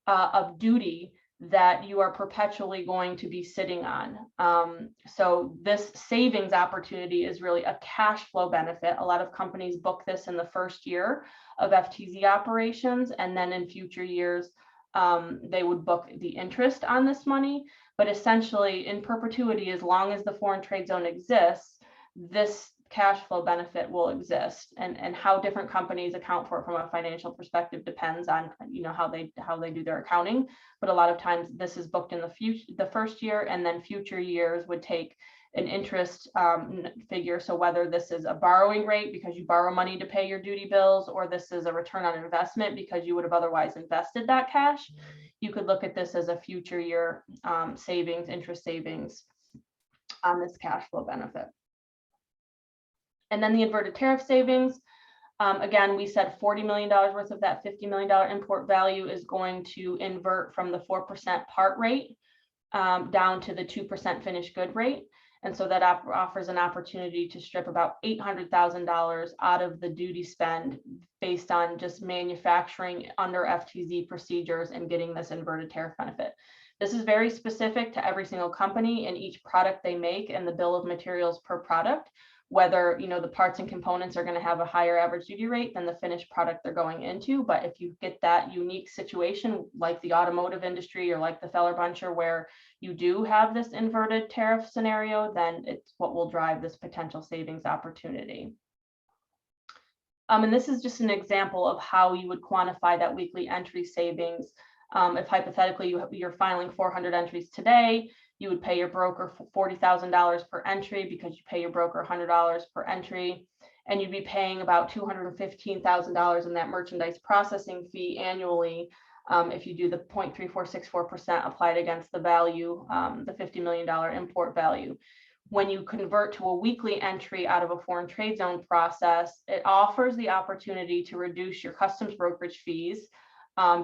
S2: of duty that you are perpetually going to be sitting on. So this savings opportunity is really a cash flow benefit. A lot of companies book this in the first year of FTZ operations, and then in future years, they would book the interest on this money. But essentially, in perpetuity, as long as the foreign trade zone exists, this cash flow benefit will exist, and how different companies account for it from a financial perspective depends on how they do their accounting. But a lot of times this is booked in the first year, and then future years would take an interest figure. So whether this is a borrowing rate because you borrow money to pay your duty bills, or this is a return on investment because you would have otherwise invested that cash, you could look at this as a future year savings, interest savings on this cash flow benefit. And then the inverted tariff savings, again, we said $40 million worth of that $50 million import value is going to invert from the 4% part rate down to the 2% finished good rate. And so that offers an opportunity to strip about $800,000 out of the duty spend based on just manufacturing under FTZ procedures and getting this inverted tariff benefit. This is very specific to every single company and each product they make and the bill of materials per product, whether the parts and components are going to have a higher average duty rate than the finished product they're going into. But if you get that unique situation like the automotive industry or like the Feller Buncher where you do have this inverted tariff scenario, then it's what will drive this potential savings opportunity. And this is just an example of how you would quantify that weekly entry savings. If hypothetically you're filing 400 entries today, you would pay your broker $40,000 per entry because you pay your broker $100 per entry, and you'd be paying about $215,000 in that merchandise processing fee annually if you do the 0.3464% applied against the value, the $50 million import value. When you convert to a weekly entry out of a foreign trade zone process, it offers the opportunity to reduce your customs brokerage fees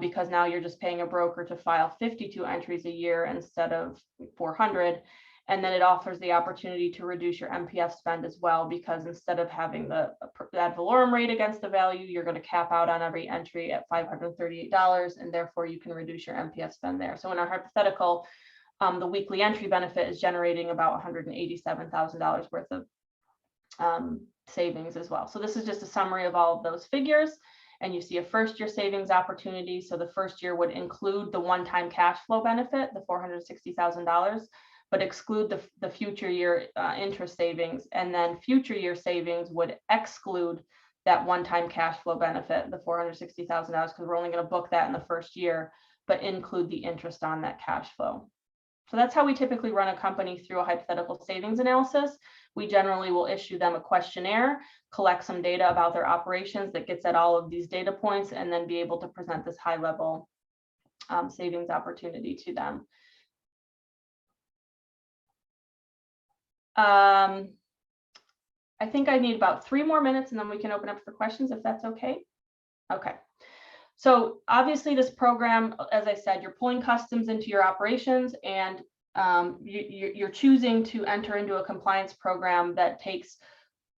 S2: because now you're just paying a broker to file 52 entries a year instead of 400. And then it offers the opportunity to reduce your MPF spend as well, because instead of having the ad valorem rate against the value, you're going to cap out on every entry at $538, and therefore you can reduce your MPF spend there. So in our hypothetical, the weekly entry benefit is generating about $187,000 worth of savings as well. So this is just a summary of all of those figures. And you see a first year savings opportunity. So the first year would include the one-time cash flow benefit, the $460,000, but exclude the future year interest savings. And then future year savings would exclude that one-time cash flow benefit, the $460,000, because we're only going to book that in the first year, but include the interest on that cash flow. So that's how we typically run a company through a hypothetical savings analysis. We generally will issue them a questionnaire, collect some data about their operations that gets at all of these data points, and then be able to present this high-level savings opportunity to them. I think I need about 3 more minutes, and then we can open up for questions, if that's okay. Okay. So obviously this program, as I said, you're pulling customs into your operations, and you're choosing to enter into a compliance program that takes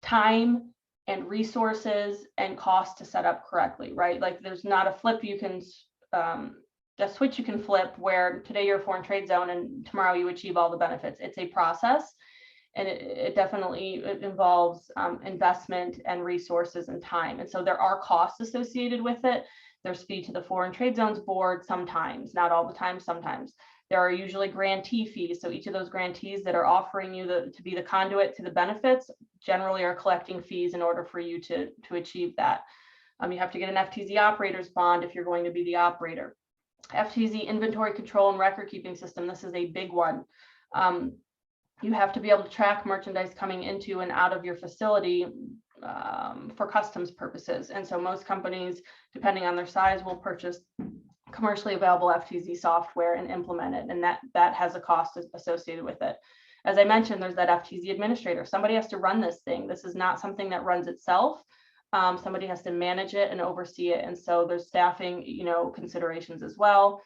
S2: time and resources and cost to set up correctly, right? Like there's not a flip you can, a switch you can flip where today you're a foreign trade zone and tomorrow you achieve all the benefits. It's a process, and it definitely involves investment and resources and time. And so there are costs associated with it. There's fee to the Foreign Trade Zones Board sometimes, not all the time, sometimes. There are usually grantee fees. So each of those grantees that are offering you to be the conduit to the benefits generally are collecting fees in order for you to achieve that. You have to get an Ftc Operators bond if you're going to be the operator. Ftc Inventory Control and Record Keeping System, this is a big one. You have to be able to track merchandise coming into and out of your facility for customs purposes. And so most companies, depending on their size, will purchase commercially available Ftc software and implement it. And that has a cost associated with it. As I mentioned, there's that Ftc administrator. Somebody has to run this thing. This is not something that runs itself. Somebody has to manage it and oversee it. And so there's staffing, considerations as well.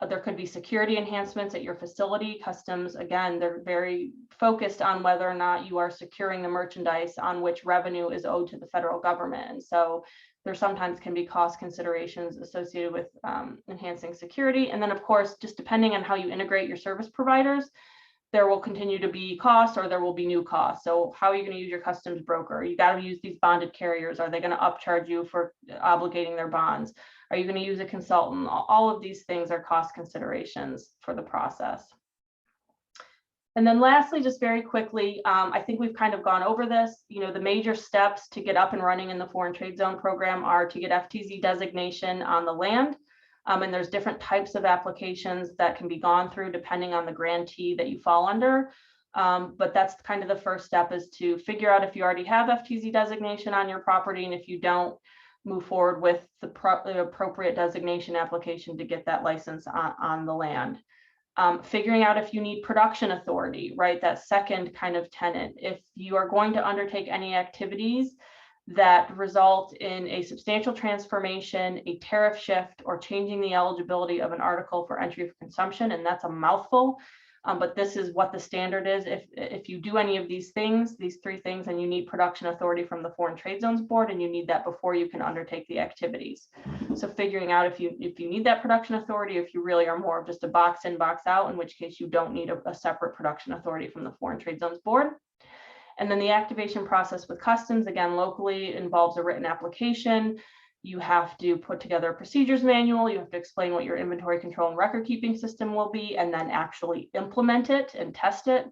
S2: There could be security enhancements at your facility. Customs, again, they're very focused on whether or not you are securing the merchandise on which revenue is owed to the federal government. And so there sometimes can be cost considerations associated with enhancing security. And then, of course, just depending on how you integrate your service providers, there will continue to be costs or there will be new costs. So how are you going to use your customs broker? You got to use these bonded carriers. Are they going to upcharge you for obligating their bonds? Are you going to use a consultant? All of these things are cost considerations for the process. And then lastly, just very quickly, I think we've kind of gone over this. The major steps to get up and running in the Foreign Trade Zone program are to get FTZ designation on the land. And there's different types of applications that can be gone through depending on the grantee that you fall under. But that's kind of the first step, is to figure out if you already have FTZ designation on your property, and if you don't, move forward with the appropriate designation application to get that license on the land. Figuring out if you need production authority, right? That second kind of tenet. If you are going to undertake any activities that result in a substantial transformation, a tariff shift, or changing the eligibility of an article for entry for consumption, and that's a mouthful, but this is what the standard is. If you do any of these things, these 3 things, and you need production authority from the Foreign Trade Zones Board, and you need that before you can undertake the activities. So figuring out if you need that production authority, if you really are more of just a box in, box out, in which case you don't need a separate production authority from the Foreign Trade Zones Board. And then the activation process with customs, again, locally involves a written application. You have to put together a procedures manual. You have to explain what your inventory control and record keeping system will be, and then actually implement it and test it.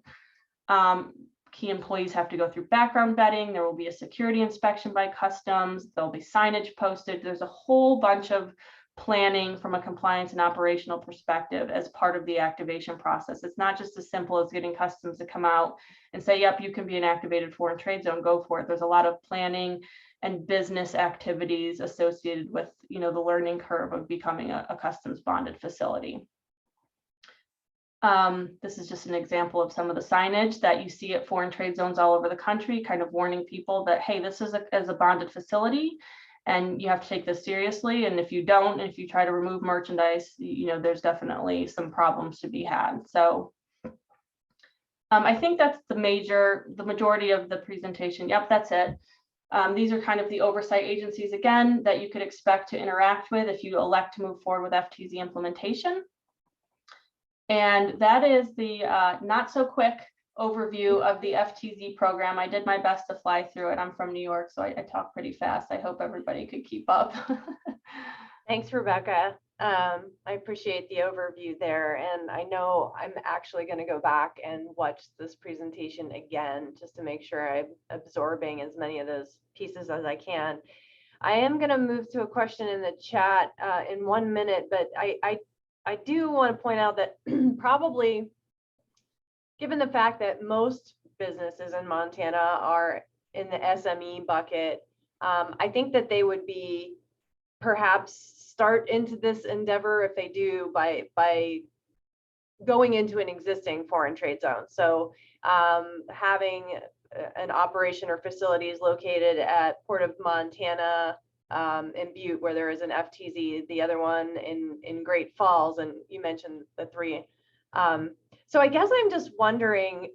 S2: Key employees have to go through background vetting. There will be a security inspection by customs. There'll be signage posted. There's a whole bunch of planning from a compliance and operational perspective as part of the activation process. It's not just as simple as getting customs to come out and say, yep, you can be an activated foreign trade zone, go for it. There's a lot of planning and business activities associated with, the learning curve of becoming a customs bonded facility. This is just an example of some of the signage that you see at foreign trade zones all over the country, kind of warning people that, hey, this is a bonded facility, and you have to take this seriously. And if you don't, and if you try to remove merchandise, there's definitely some problems to be had. So I think that's the majority of the presentation. Yep, that's it. These are kind of the oversight agencies, again, that you could expect to interact with if you elect to move forward with FTZ implementation. And that is the not so quick overview of the Ftc program. I did my best to fly through it. I'm from New York, so I talk pretty fast. I hope everybody could keep up.
S1: Thanks, Rebecca. I appreciate the overview there. And I know I'm actually going to go back and watch this presentation again, just to make sure I'm absorbing as many of those pieces as I can. I am going to move to a question in the chat in 1 minute, but I do want to point out that probably, given the fact that most businesses in Montana are in the SME bucket, I think that they would be perhaps start into this endeavor, if they do, by going into an existing foreign trade zone. So having an operation or facilities located at Port of Montana, in Butte, where there is an FTZ, the other one in Great Falls, and you mentioned the three. So I guess I'm just wondering,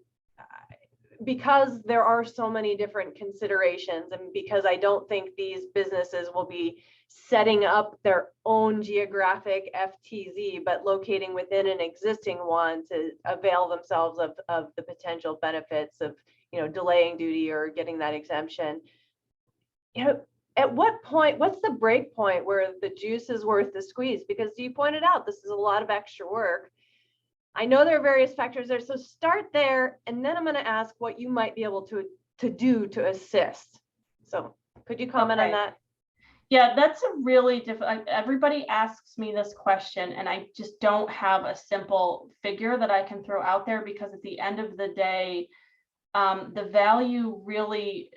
S1: because there are so many different considerations, and because I don't think these businesses will be setting up their own geographic FTZ, but locating within an existing one to avail themselves of the potential benefits of, delaying duty or getting that exemption. At what point, what's the break point where the juice is worth the squeeze? Because you pointed out this is a lot of extra work. I know there are various factors there, so start there, and then I'm going to ask what you might be able to do to assist. So could you comment on that?
S2: Yeah, that's a really difficult. Everybody asks me this question, and I just don't have a simple figure that I can throw out there, because at the end of the day, the value really,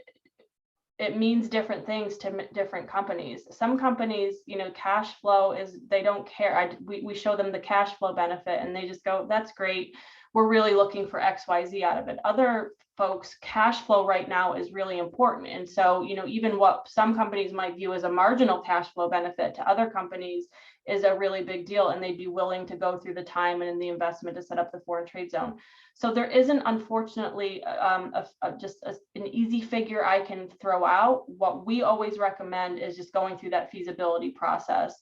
S2: it means different things to different companies. Some companies, cash flow is, they don't care. We show them the cash flow benefit and they just go, that's great. We're really looking for XYZ out of it. Other folks, cash flow right now is really important. And so, even what some companies might view as a marginal cash flow benefit to other companies is a really big deal, and they'd be willing to go through the time and the investment to set up the foreign trade zone. So there isn't, unfortunately, just an easy figure I can throw out. What we always recommend is just going through that feasibility process,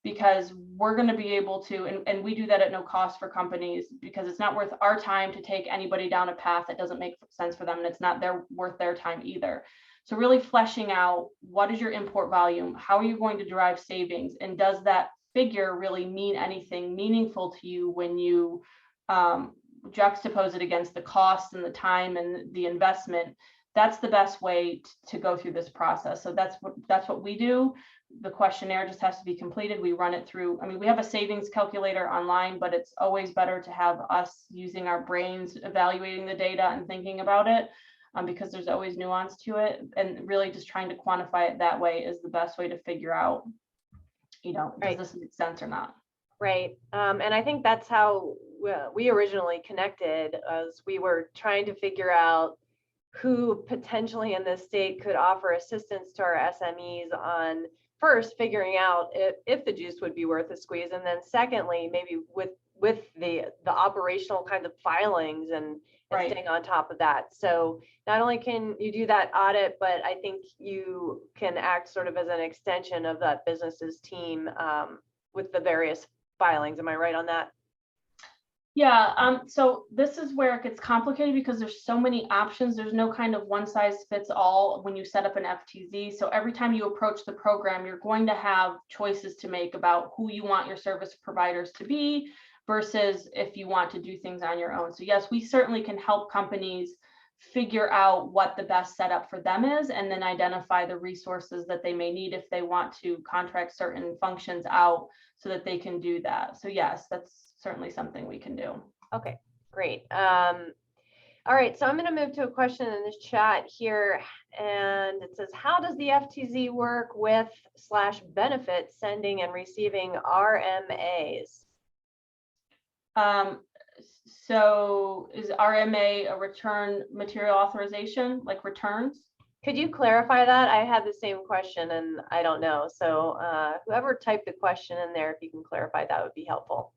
S2: because we're going to be able to, and we do that at no cost for companies, because it's not worth our time to take anybody down a path that doesn't make sense for them, and it's not worth their time either. So really fleshing out, what is your import volume? How are you going to derive savings? And does that figure really mean anything meaningful to you when you juxtapose it against the cost and the time and the investment? That's the best way to go through this process. So that's what we do. The questionnaire just has to be completed. We run it through. I mean, we have a savings calculator online, but it's always better to have us using our brains, evaluating the data and thinking about it, because there's always nuance to it. And really just trying to quantify it that way is the best way to figure out,
S1: Right.
S2: Does this make sense or not?
S1: Right. And I think that's how we originally connected, as we were trying to figure out who potentially in this state could offer assistance to our SMEs on, first, figuring out if the juice would be worth a squeeze, and then secondly, maybe with the operational kind of filings and
S2: Right.
S1: staying on top of that. So not only can you do that audit, but I think you can act sort of as an extension of that business's team with the various filings. Am I right on that?
S2: Yeah, so this is where it gets complicated, because there's so many options. There's no kind of one size fits all when you set up an FTZ. So every time you approach the program, you're going to have choices to make about who you want your service providers to be versus if you want to do things on your own. So yes, we certainly can help companies figure out what the best setup for them is, and then identify the resources that they may need if they want to contract certain functions out so that they can do that. So yes, that's certainly something we can do.
S1: Okay, great. All right, so I'm going to move to a question in this chat here, and it says, how does the FTZ work with / benefit sending and receiving RMAs?
S2: So is RMA a return material authorization, like returns?
S1: Could you clarify that? I had the same question and I don't know. So whoever typed the question in there, if you can clarify, that would be helpful.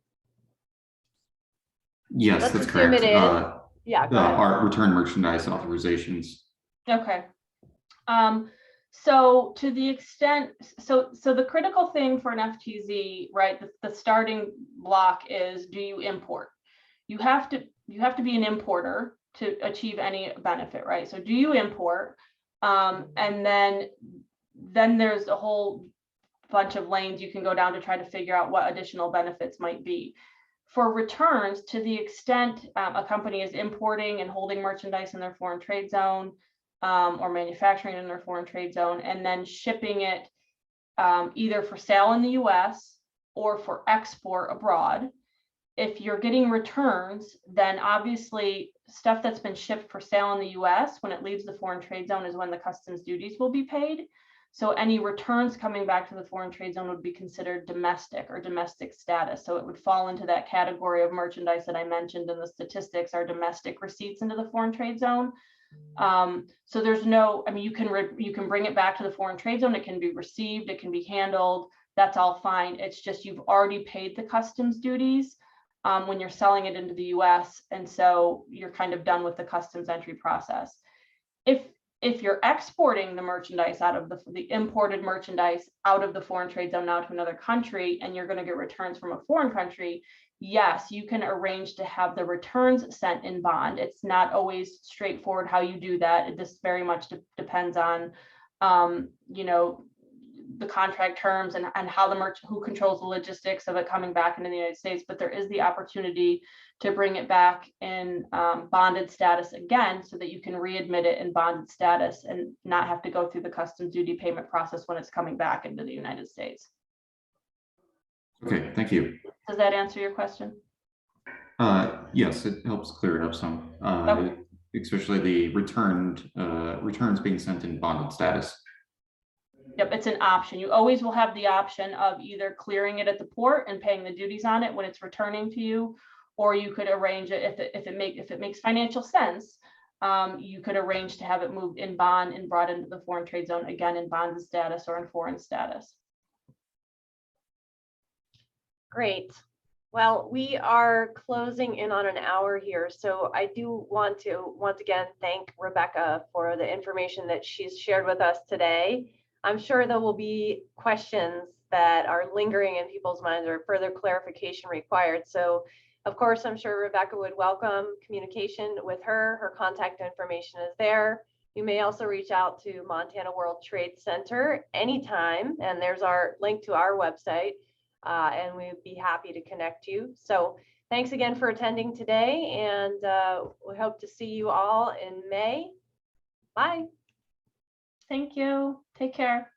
S3: Yes,
S1: Let's
S3: that's
S1: assume
S3: correct.
S1: it is. Yeah, go ahead.
S3: Our return merchandise authorizations.
S2: Okay. So to the extent, so the critical thing for an FTZ, right, the starting block is, do you import? You have to be an importer to achieve any benefit, right? So do you import? And then there's a whole bunch of lanes you can go down to try to figure out what additional benefits might be. For returns, to the extent a company is importing and holding merchandise in their foreign trade zone, or manufacturing in their foreign trade zone, and then shipping it either for sale in the US or for export abroad. If you're getting returns, then obviously stuff that's been shipped for sale in the US, when it leaves the foreign trade zone, is when the customs duties will be paid. So any returns coming back to the foreign trade zone would be considered domestic or domestic status. So it would fall into that category of merchandise that I mentioned in the statistics, are domestic receipts into the foreign trade zone. So there's no, I mean, you can bring it back to the foreign trade zone. It can be received, it can be handled. That's all fine. It's just you've already paid the customs duties when you're selling it into the US. And so you're kind of done with the customs entry process. If you're exporting the merchandise out of the imported merchandise out of the foreign trade zone now to another country, and you're going to get returns from a foreign country, yes, you can arrange to have the returns sent in bond. It's not always straightforward how you do that. This very much depends on, you know, the contract terms and how who controls the logistics of it coming back into the United States. But there is the opportunity to bring it back in bonded status again, so that you can readmit it in bonded status and not have to go through the customs duty payment process when it's coming back into the United States.
S3: Okay, thank you.
S2: Does that answer your question?
S3: Yes, it helps clear it up some,
S2: Okay.
S3: especially the returns being sent in bonded status.
S2: Yep, it's an option. You always will have the option of either clearing it at the port and paying the duties on it when it's returning to you, or you could arrange it if it makes financial sense. You could arrange to have it moved in bond and brought into the foreign trade zone again in bonded status or in foreign status.
S1: Great. Well, we are closing in on an hour here, so I do want to once again thank Rebecca for the information that she's shared with us today. I'm sure there will be questions that are lingering in people's minds or further clarification required. So, of course, I'm sure Rebecca would welcome communication with her. Her contact information is there. You may also reach out to Montana World Trade Center anytime, and there's our link to our website. And we'd be happy to connect you. So thanks again for attending today, and we hope to see you all in May. Bye.
S2: Thank you. Take care.